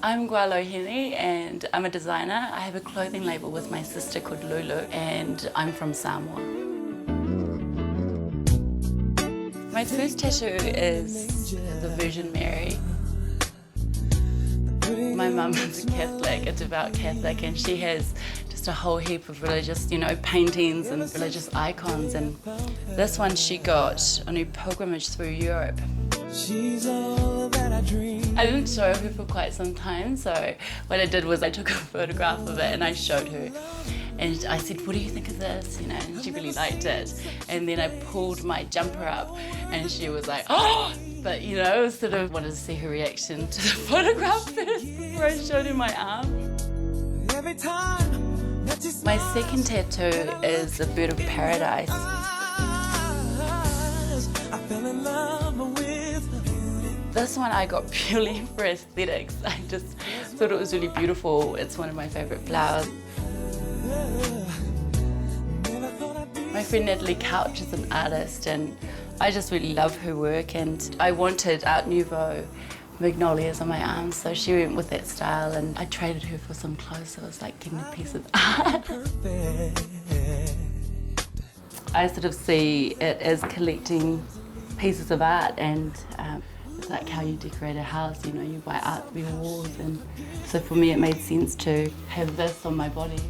I'm Gua Loheni and I'm a designer. I have a clothing label with my sister called Lew Lew and I'm from Samoa. My first tattoo is the Virgin Mary. My mum is a Catholic, a devout Catholic, and she has just a whole heap of religious, paintings and religious icons. And this one she got on her pilgrimage through Europe. She's all that I dream. I didn't show her for quite some time, so what I did was I took a photograph of it and I showed her. And I said, what do you think of this? And she really liked it. And then I pulled my jumper up and she was like, oh! But sort of wanted to see her reaction to the photograph first before I showed her my arm. My second tattoo is a bird of paradise. This one I got purely for aesthetics. I just thought it was really beautiful. It's one of my favourite flowers. My friend Natalie Couch is an artist and I just really love her work, and I wanted Art Nouveau magnolias on my arms, so she went with that style and I traded her for some clothes, so it was like getting a piece of art. I sort of see it as collecting pieces of art, and it's like how you decorate a house, you buy art for your walls, and so for me it made sense to have this on my body.